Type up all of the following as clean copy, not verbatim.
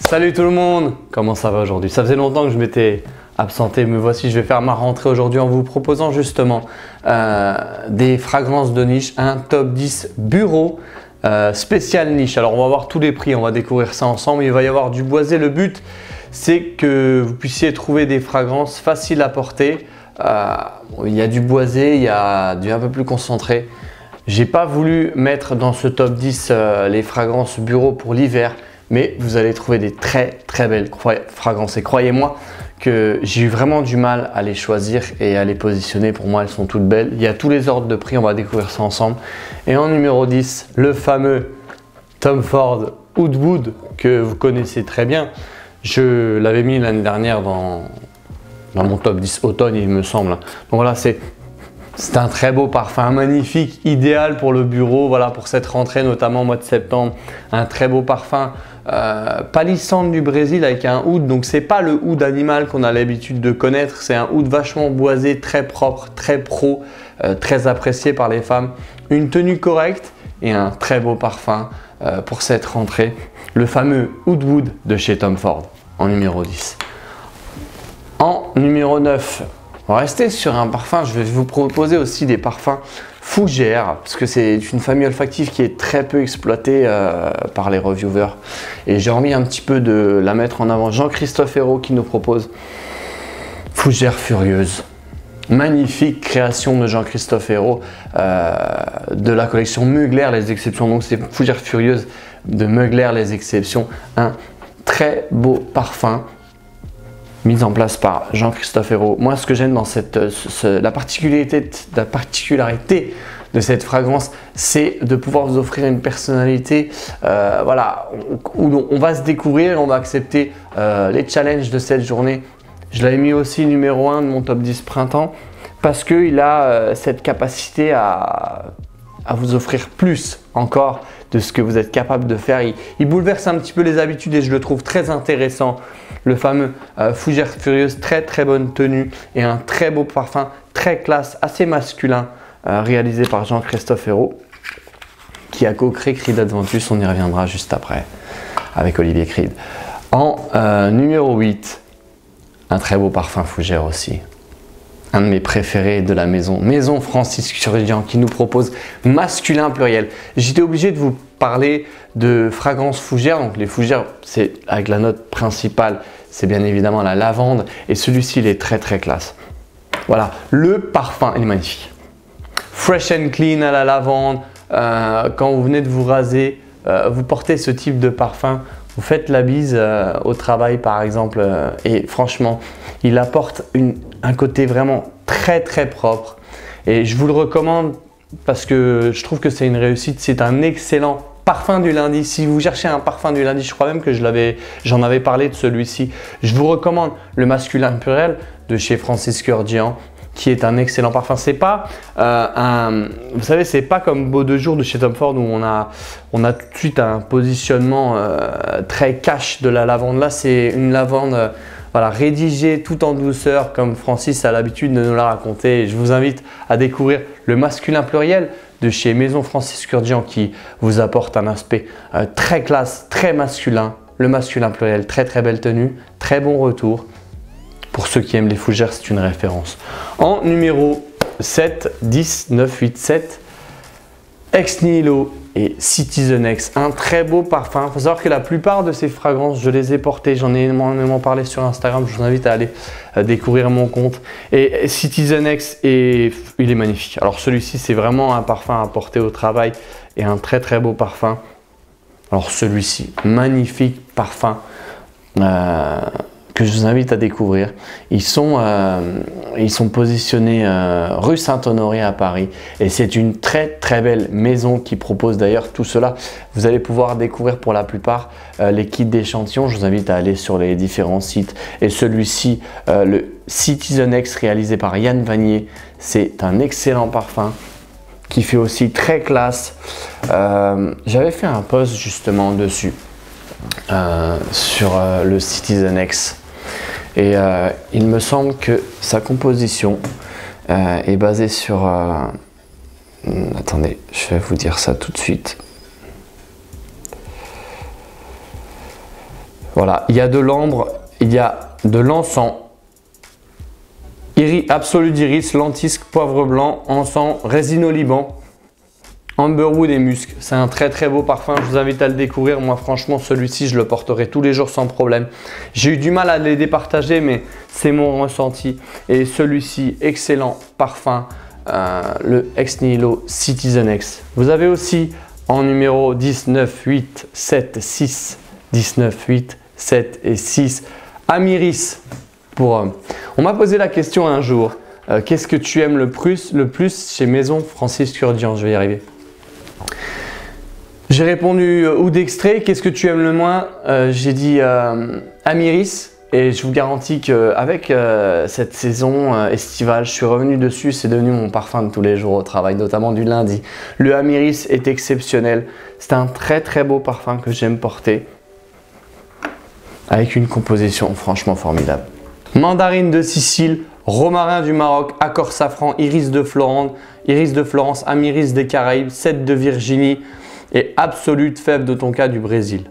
Salut tout le monde, comment ça va aujourd'hui? Ça faisait longtemps que je m'étais absenté, me voici, je vais faire ma rentrée aujourd'hui en vous proposant justement des fragrances de niche, un top 10 bureau spécial niche. Alors on va voir tous les prix, on va découvrir ça ensemble, il va y avoir du boisé. Le but c'est que vous puissiez trouver des fragrances faciles à porter. Il y a du boisé, il y a du un peu plus concentré. J'ai pas voulu mettre dans ce top 10 les fragrances bureau pour l'hiver, mais vous allez trouver des très belles fragrances et croyez-moi que j'ai eu vraiment du mal à les choisir et à les positionner. Pour moi elles sont toutes belles, il y a tous les ordres de prix, on va découvrir ça ensemble. Et en numéro 10, le fameux Tom Ford Oud Wood que vous connaissez très bien. Je l'avais mis l'année dernière dans mon top 10 automne il me semble. Donc voilà, c'est un très beau parfum, magnifique, idéal pour le bureau, voilà, pour cette rentrée notamment au mois de septembre. Un très beau parfum palissandre du Brésil avec un oud, donc c'est pas le oud animal qu'on a l'habitude de connaître, c'est un oud vachement boisé, très propre, très pro, très apprécié par les femmes. Une tenue correcte et un très beau parfum pour cette rentrée. Le fameux Oud Wood de chez Tom Ford en numéro 10. En numéro 9, on va rester sur un parfum, je vais vous proposer aussi des parfums fougères parce que c'est une famille olfactive qui est très peu exploitée par les reviewers et j'ai envie un petit peu de la mettre en avant. Jean-Christophe Hérault qui nous propose Fougère Furieuse. Magnifique création de Jean-Christophe Hérault de la collection Mugler les Exceptions. Donc c'est Fougère Furieuse de Mugler les Exceptions. Un très beau parfum mise en place par Jean-Christophe Hérault. Moi, ce que j'aime dans la particularité de cette fragrance, c'est de pouvoir vous offrir une personnalité voilà, où on va se découvrir, on va accepter les challenges de cette journée. Je l'avais mis aussi numéro 1 de mon top 10 printemps parce qu'il a cette capacité à vous offrir plus encore de ce que vous êtes capable de faire. Il bouleverse un petit peu les habitudes et je le trouve très intéressant. Le fameux Fougère Furieuse, très bonne tenue et un très beau parfum, très classe, assez masculin, réalisé par Jean-Christophe Hérault qui a co-créé Creed Adventus. On y reviendra juste après avec Olivier Creed. En numéro 8, un très beau parfum fougère aussi. Un de mes préférés de la maison Francis Kurkdjian qui nous propose masculin pluriel. J'étais obligé de vous parler de fragrances fougères. Donc les fougères, c'est avec la note principale, c'est bien évidemment la lavande et celui-ci il est très classe. Voilà, le parfum il est magnifique. Fresh and clean à la lavande. Quand vous venez de vous raser, vous portez ce type de parfum. Vous faites la bise au travail par exemple et franchement, il apporte un côté vraiment très propre et je vous le recommande parce que je trouve que c'est une réussite. C'est un excellent parfum du lundi. Si vous cherchez un parfum du lundi, je crois même que j'en avais parlé de celui-ci. Je vous recommande le masculin pluriel de chez Francis Kurkdjian qui est un excellent parfum. C'est pas vous savez, c'est pas comme Beau de jour de chez Tom Ford où on a tout de suite un positionnement très cash de la lavande. Là, c'est une lavande voilà, rédigée tout en douceur comme Francis a l'habitude de nous la raconter. Et je vous invite à découvrir le masculin pluriel de chez Maison Francis Kurkdjian qui vous apporte un aspect très classe, très masculin. Le masculin pluriel, très belle tenue, très bon retour. Pour ceux qui aiment les fougères, c'est une référence. En numéro 7, 10, 9, 8, 7, Ex Nihilo et Citizen X. Un très beau parfum. Il faut savoir que la plupart de ces fragrances, je les ai portées. J'en ai énormément parlé sur Instagram. Je vous invite à aller découvrir mon compte. Et Citizen X, il est magnifique. Alors celui-ci, c'est vraiment un parfum à porter au travail et un très beau parfum. Alors celui-ci, magnifique parfum. Que je vous invite à découvrir. Ils sont positionnés rue Saint-Honoré à Paris et c'est une très belle maison qui propose d'ailleurs tout cela. Vous allez pouvoir découvrir pour la plupart les kits d'échantillons. Je vous invite à aller sur les différents sites et celui-ci, le Citizen X réalisé par Yann Vanier, c'est un excellent parfum qui fait aussi très classe. J'avais fait un post justement dessus sur le Citizen X. Et il me semble que sa composition est basée sur... attendez, je vais vous dire ça tout de suite. Voilà, il y a de l'ambre, il y a de l'encens, absolu d'iris, lentisque, poivre blanc, encens, résine au Liban, amberwood et musc. C'est un très très beau parfum, je vous invite à le découvrir. Moi franchement celui-ci je le porterai tous les jours sans problème. J'ai eu du mal à les départager mais c'est mon ressenti. Et celui-ci, excellent parfum, le Ex Nihilo Citizen X. Vous avez aussi en numéro 10, 9, 8, 7, 6, 19, 8, 7 et 6, Amiris pour homme. On m'a posé la question un jour, qu'est-ce que tu aimes le plus chez Maison Francis Kurkdjian? Je vais y arriver. J'ai répondu oud extrait, qu'est-ce que tu aimes le moins? J'ai dit Amiris. Et je vous garantis qu'avec cette saison estivale, je suis revenu dessus, c'est devenu mon parfum de tous les jours au travail, notamment du lundi. Le Amiris est exceptionnel, c'est un très très beau parfum que j'aime porter, avec une composition franchement formidable. Mandarine de Sicile, romarin du Maroc, accord safran, iris de Florence, Amiris des Caraïbes, cèdre de Virginie et absolute fève de tonka du Brésil.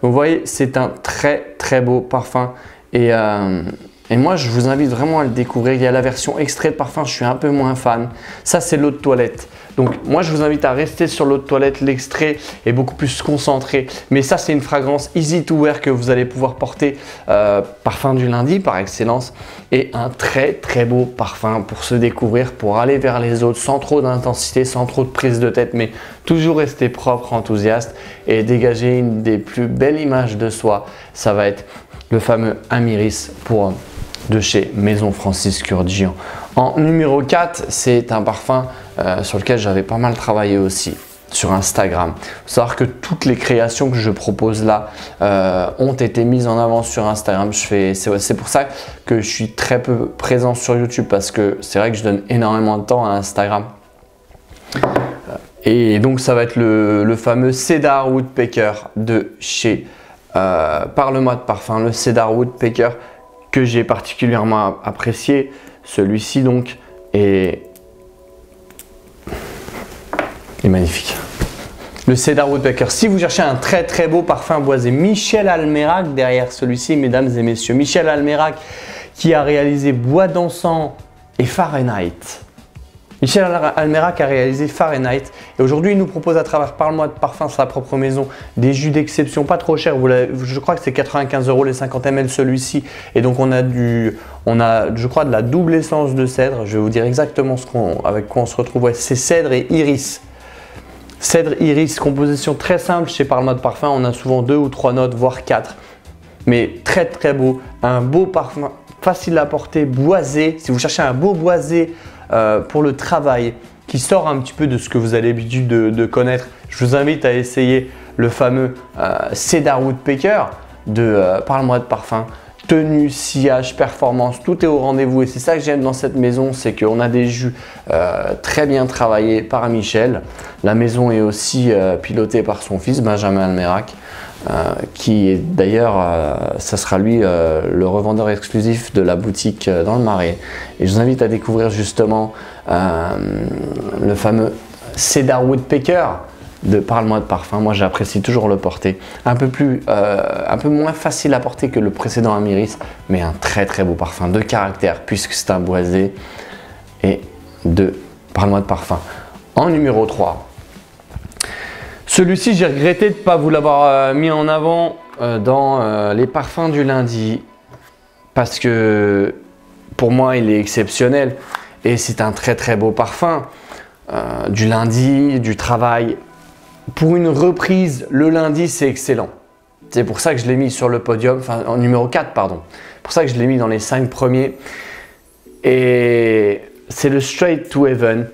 Donc vous voyez, c'est un très très beau parfum. Et moi, je vous invite vraiment à le découvrir. Il y a la version extrait de parfum, je suis un peu moins fan. Ça, c'est l'eau de toilette. Donc, moi, je vous invite à rester sur l'eau de toilette. L'extrait est beaucoup plus concentré. Mais ça, c'est une fragrance easy to wear que vous allez pouvoir porter. Parfum du lundi, par excellence. Et un très, très beau parfum pour se découvrir, pour aller vers les autres sans trop d'intensité, sans trop de prise de tête, mais toujours rester propre, enthousiaste et dégager une des plus belles images de soi. Ça va être le fameux Amiris pour homme de chez Maison Francis Kurkdjian. En numéro 4, c'est un parfum sur lequel j'avais pas mal travaillé aussi sur Instagram. Il faut savoir que toutes les créations que je propose là ont été mises en avant sur Instagram. C'est pour ça que je suis très peu présent sur YouTube parce que c'est vrai que je donne énormément de temps à Instagram. Et donc ça va être le fameux Cedar Woodpecker de chez Parle-moi de parfum, le Cedar Woodpecker que j'ai particulièrement apprécié. Celui-ci donc est magnifique. Le Cedar Woodpecker. Si vous cherchez un très très beau parfum boisé, Michel Almerac derrière celui-ci, mesdames et messieurs. Michel Almerac qui a réalisé Bois d'encens et Fahrenheit. Michel Almerac a réalisé Fahrenheit et aujourd'hui il nous propose à travers Parle-moi de parfum, sa propre maison, des jus d'exception pas trop chers. Je crois que c'est 95 € les 50 ml celui-ci. Et donc on a je crois de la double essence de cèdre. Je vais vous dire exactement avec quoi on se retrouve. Ouais, c'est cèdre et iris. Cèdre, iris, composition très simple chez Parle-moi de parfum. On a souvent 2 ou 3 notes, voire 4. Mais très très beau. Un beau parfum, facile à porter, boisé. Si vous cherchez un beau boisé pour le travail, qui sort un petit peu de ce que vous avez l'habitude de connaître, je vous invite à essayer le fameux Cedar Woodpecker de Parle-moi de parfum. Tenue, sillage, performance, tout est au rendez-vous et c'est ça que j'aime dans cette maison, c'est qu'on a des jus très bien travaillés par Michel. La maison est aussi pilotée par son fils Benjamin Almerac, qui est d'ailleurs, ça sera lui le revendeur exclusif de la boutique dans le Marais. Et je vous invite à découvrir justement le fameux Cedar Woodpecker de Parle-moi de parfum. Moi j'apprécie toujours le porter, un peu moins facile à porter que le précédent Amiris, mais un très très beau parfum de caractère puisque c'est un boisé. Et de Parle-moi de parfum. En numéro 3, celui-ci j'ai regretté de ne pas vous l'avoir mis en avant dans les parfums du lundi parce que pour moi il est exceptionnel et c'est un très très beau parfum du lundi, du travail. Pour une reprise, le lundi, c'est excellent. C'est pour ça que je l'ai mis sur le podium, enfin en numéro 4, pardon. C'est pour ça que je l'ai mis dans les 5 premiers. Et c'est le Straight to Heaven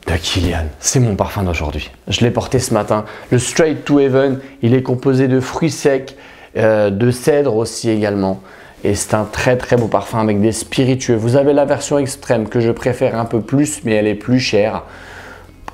de Kilian. C'est mon parfum d'aujourd'hui. Je l'ai porté ce matin. Le Straight to Heaven, il est composé de fruits secs, de cèdre aussi également. Et c'est un très très beau parfum avec des spiritueux. Vous avez la version extrême que je préfère un peu plus, mais elle est plus chère,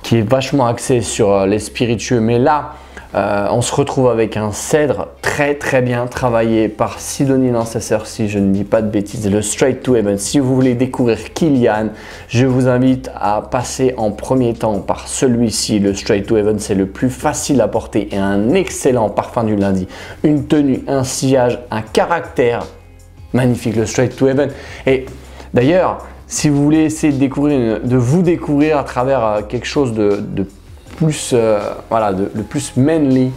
qui est vachement axé sur les spiritueux. Mais là, on se retrouve avec un cèdre très bien travaillé par Sidonie Lancesseur, si je ne dis pas de bêtises, le Straight to Heaven. Si vous voulez découvrir Kilian, je vous invite à passer en premier temps par celui-ci, le Straight to Heaven. C'est le plus facile à porter et un excellent parfum du lundi. Une tenue, un sillage, un caractère magnifique, le Straight to Heaven. Et d'ailleurs, si vous voulez essayer de vous découvrir à travers quelque chose de plus, voilà, le plus manly,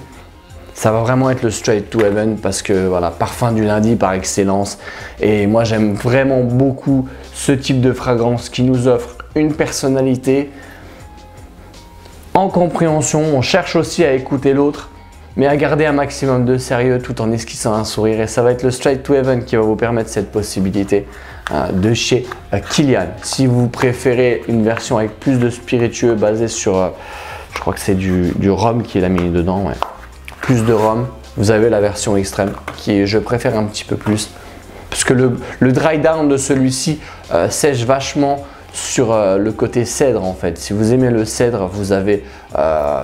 ça va vraiment être le Straight to Heaven parce que voilà, parfum du lundi par excellence. Et moi j'aime vraiment beaucoup ce type de fragrance qui nous offre une personnalité en compréhension. On cherche aussi à écouter l'autre, mais à garder un maximum de sérieux tout en esquissant un sourire. Et ça va être le Straight to Heaven qui va vous permettre cette possibilité de chez Kilian. Si vous préférez une version avec plus de spiritueux basée sur je crois que c'est du rhum qui est mis dedans, ouais. Plus de rhum. Vous avez la version extrême qui je préfère un petit peu plus. Parce que le dry down de celui-ci sèche vachement sur le côté cèdre en fait. Si vous aimez le cèdre, vous avez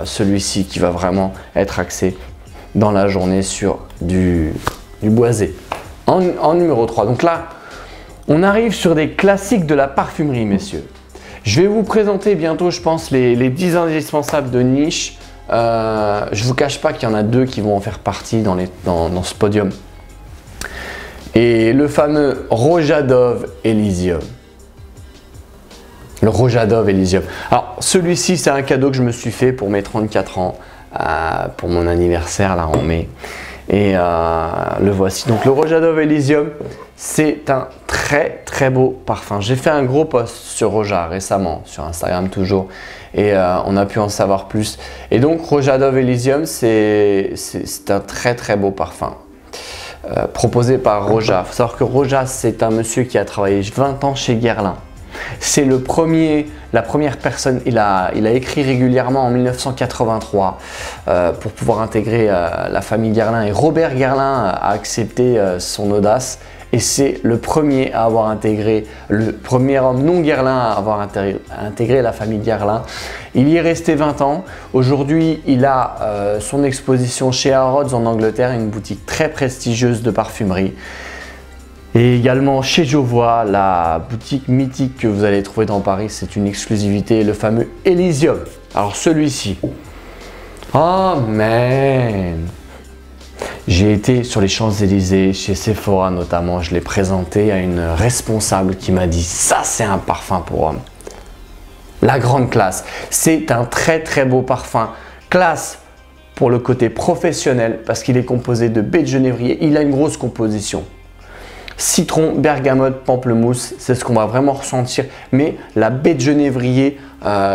celui-ci qui va vraiment être axé dans la journée sur du boisé. En numéro 3. Donc là, on arrive sur des classiques de la parfumerie, messieurs. Je vais vous présenter bientôt, je pense, les 10 indispensables de niche. Je ne vous cache pas qu'il y en a 2 qui vont en faire partie dans ce podium. Et le fameux Rojadov Elysium. Le Rojadov Elysium. Alors, celui-ci, c'est un cadeau que je me suis fait pour mes 34 ans, pour mon anniversaire, là, en mai. Et le voici. Donc, le Rojadov Elysium, c'est un très beau parfum. J'ai fait un gros post sur Roja récemment, sur Instagram toujours, et on a pu en savoir plus. Et donc Rojadov Elysium, c'est un très beau parfum proposé par Roja. Il faut savoir que Roja, c'est un monsieur qui a travaillé 20 ans chez Guerlain. C'est la première personne, il a écrit régulièrement en 1983 pour pouvoir intégrer la famille Guerlain. Et Robert Guerlain a accepté son audace. Et c'est le premier à avoir intégré, le premier homme non Guerlain à avoir intégré la famille Guerlain. Il y est resté 20 ans. Aujourd'hui, il a son exposition chez Harrods en Angleterre, une boutique très prestigieuse de parfumerie. Et également chez Jovois, la boutique mythique que vous allez trouver dans Paris, c'est une exclusivité, le fameux Elysium. Alors celui-ci, oh man! J'ai été sur les Champs-Élysées, chez Sephora notamment, je l'ai présenté à une responsable qui m'a dit « ça c'est un parfum pour homme ». La grande classe, c'est un très beau parfum. Classe pour le côté professionnel parce qu'il est composé de baies de genévrier, il a une grosse composition. Citron, bergamote, pamplemousse, c'est ce qu'on va vraiment ressentir. Mais la baie de genévrier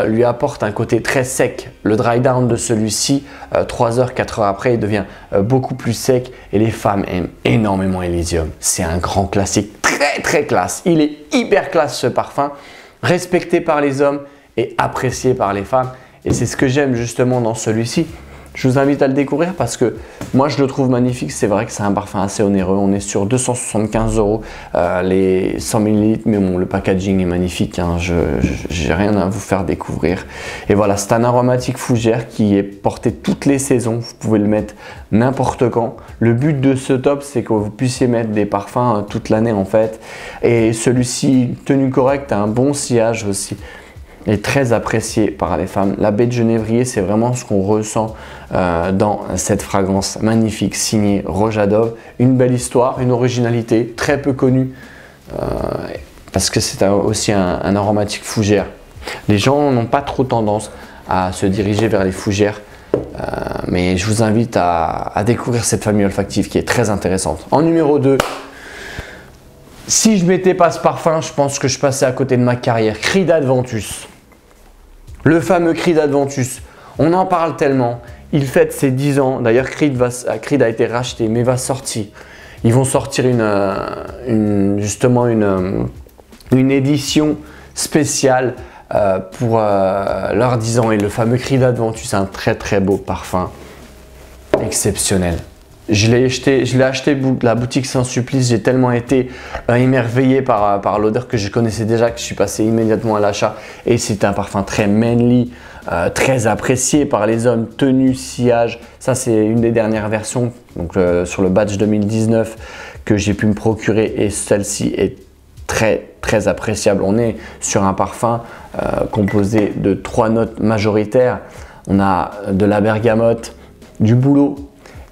lui apporte un côté très sec. Le dry down de celui-ci, 3 heures, 4 heures après, il devient beaucoup plus sec. Et les femmes aiment énormément Elysium. C'est un grand classique, très classe. Il est hyper classe ce parfum, respecté par les hommes et apprécié par les femmes. Et c'est ce que j'aime justement dans celui-ci. Je vous invite à le découvrir parce que moi je le trouve magnifique. C'est vrai que c'est un parfum assez onéreux. On est sur 275 € les 100 ml, mais bon, le packaging est magnifique. Hein. Je n'ai rien à vous faire découvrir. Et voilà, c'est un aromatique fougère qui est porté toutes les saisons. Vous pouvez le mettre n'importe quand. Le but de ce top, c'est que vous puissiez mettre des parfums toute l'année en fait. Et celui-ci, tenue correcte, a un bon sillage aussi. Est très apprécié par les femmes. La baie de genévrier, c'est vraiment ce qu'on ressent dans cette fragrance magnifique signée Rojadov. Une belle histoire, une originalité très peu connue parce que c'est aussi un aromatique fougère. Les gens n'ont pas trop tendance à se diriger vers les fougères, mais je vous invite à découvrir cette famille olfactive qui est très intéressante. En numéro 2, si je ne mettais pas ce parfum, je pense que je passais à côté de ma carrière. Creed Adventus. Le fameux Creed Adventus. On en parle tellement. Il fête ses 10 ans. D'ailleurs, Creed a été racheté, mais va sortir. Ils vont sortir justement une édition spéciale pour leurs 10 ans. Et le fameux Creed Adventus, c'est un très beau parfum. Exceptionnel. Je l'ai acheté de la boutique Saint-Sulpice. J'ai tellement été émerveillé par l'odeur que je connaissais déjà que je suis passé immédiatement à l'achat. Et c'est un parfum très manly, très apprécié par les hommes, tenue, sillage. Ça, c'est une des dernières versions, donc sur le batch 2019 que j'ai pu me procurer, et celle-ci est très appréciable. On est sur un parfum composé de 3 notes majoritaires. On a de la bergamote, du bouleau,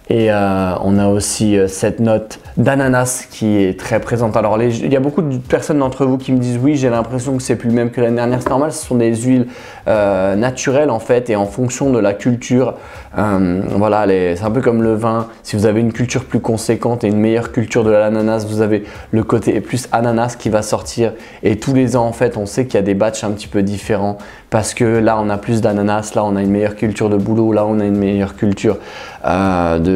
et on a aussi cette note d'ananas qui est très présente. Alors il y a beaucoup de personnes d'entre vous qui me disent oui, j'ai l'impression que c'est plus le même que l'année dernière. C'est normal, ce sont des huiles naturelles en fait, et en fonction de la culture, voilà, c'est un peu comme le vin. Si vous avez une culture plus conséquente et une meilleure culture de l'ananas, vous avez le côté plus ananas qui va sortir. Et tous les ans en fait, on sait qu'il y a des batchs un petit peu différents parce que là on a plus d'ananas, là on a une meilleure culture de bouleau, là on a une meilleure culture de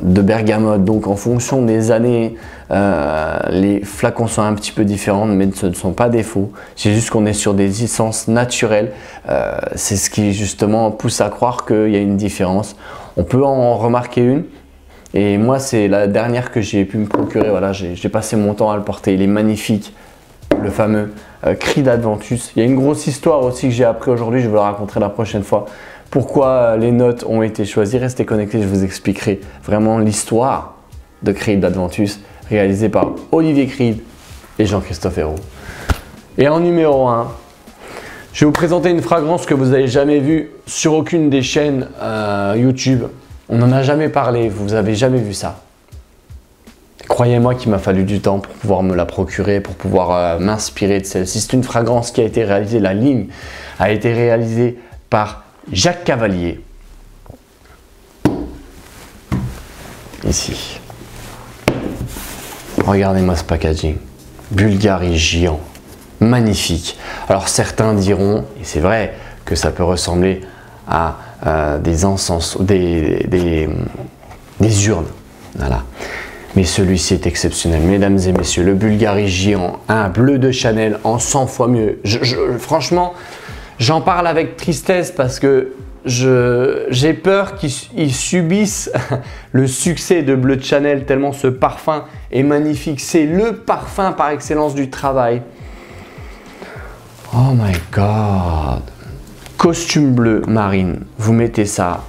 bergamote. Donc en fonction des années, les flacons sont un petit peu différents, mais ce ne sont pas des faux. C'est juste qu'on est sur des essences naturelles. C'est ce qui justement pousse à croire qu'il y a une différence. On peut en remarquer une. Et moi, c'est la dernière que j'ai pu me procurer. Voilà, j'ai passé mon temps à le porter. Il est magnifique, le fameux Creed Adventus. Il y a une grosse histoire aussi que j'ai appris aujourd'hui. Je vous la raconterai la prochaine fois. Pourquoi les notes ont été choisies. Restez connectés, je vous expliquerai vraiment l'histoire de Creed Adventus, réalisé par Olivier Creed et Jean-Christophe Hérault. Et en numéro 1, je vais vous présenter une fragrance que vous n'avez jamais vue sur aucune des chaînes YouTube. On n'en a jamais parlé, vous n'avez jamais vu ça. Croyez-moi qu'il m'a fallu du temps pour pouvoir me la procurer, pour pouvoir m'inspirer de celle-ci. C'est une fragrance qui a été réalisée, la ligne a été réalisée par Jacques Cavalier. Ici. Regardez-moi ce packaging. Bulgari géant. Magnifique. Alors certains diront, et c'est vrai, que ça peut ressembler à des encens, des urnes. Voilà. Mais celui-ci est exceptionnel. Mesdames et messieurs, le Bulgari géant, un bleu de Chanel en 100 fois mieux. Franchement, j'en parle avec tristesse parce que j'ai peur qu'ils subissent le succès de Bleu de Chanel tellement ce parfum est magnifique. C'est le parfum par excellence du travail. Oh my God! Costume bleu marine, vous mettez ça.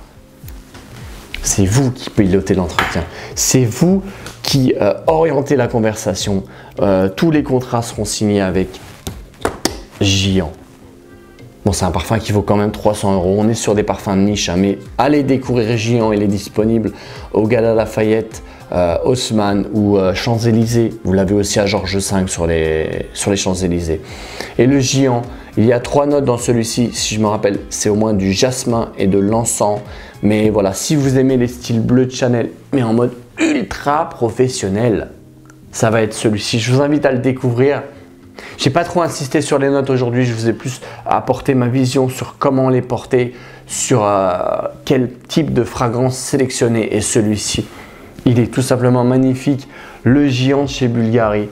C'est vous qui pilotez l'entretien. C'est vous qui orientez la conversation. Tous les contrats seront signés avec Giant. Bon, c'est un parfum qui vaut quand même 300 €. On est sur des parfums de niche, hein, mais allez découvrir Giant. Il est disponible au Galeries Lafayette, Haussmann ou Champs-Élysées. Vous l'avez aussi à Georges V sur les Champs-Élysées. Et le Giant, il y a 3 notes dans celui-ci. Si je me rappelle, c'est au moins du jasmin et de l'encens. Mais voilà, si vous aimez les styles bleu de Chanel, mais en mode ultra professionnel, ça va être celui-ci. Je vous invite à le découvrir. J'ai pas trop insisté sur les notes aujourd'hui, je vous ai plus apporté ma vision sur comment les porter, sur quel type de fragrance sélectionner. Et celui-ci, il est tout simplement magnifique. Le Géant de chez Bulgari.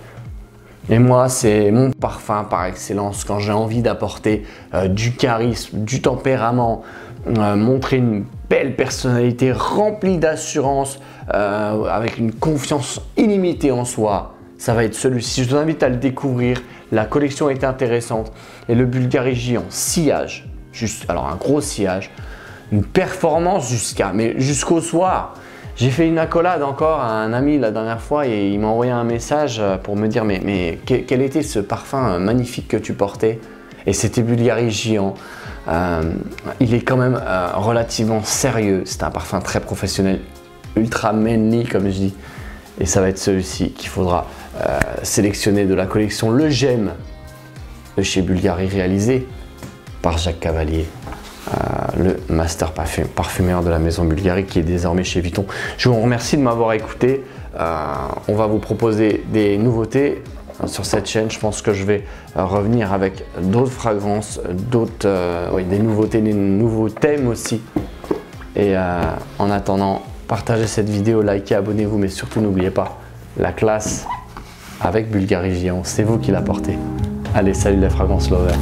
Et moi, c'est mon parfum par excellence quand j'ai envie d'apporter du charisme, du tempérament, montrer une belle personnalité remplie d'assurance, avec une confiance illimitée en soi. Ça va être celui-ci. Je vous invite à le découvrir. La collection est intéressante. Et le Bulgari Géant, sillage. Alors un gros sillage. Une performance jusqu'au soir. J'ai fait une accolade encore à un ami la dernière fois et il m'a envoyé un message pour me dire mais quel était ce parfum magnifique que tu portais? Et c'était Bulgari Géant. Il est quand même relativement sérieux. C'est un parfum très professionnel, ultra manly comme je dis. Et ça va être celui-ci qu'il faudra sélectionner de la collection Le Gemme de chez Bulgari, réalisé par Jacques Cavalier, le master parfumeur de la maison Bulgari qui est désormais chez Vuitton. Je vous remercie de m'avoir écouté. On va vous proposer des nouveautés sur cette chaîne. Je pense que je vais revenir avec d'autres fragrances, des nouveautés, des nouveaux thèmes aussi. Et en attendant, partagez cette vidéo, likez, abonnez-vous, mais surtout n'oubliez pas, la classe avec Bulgari Géant, c'est vous qui la portez. Allez, salut les fragrances lovers.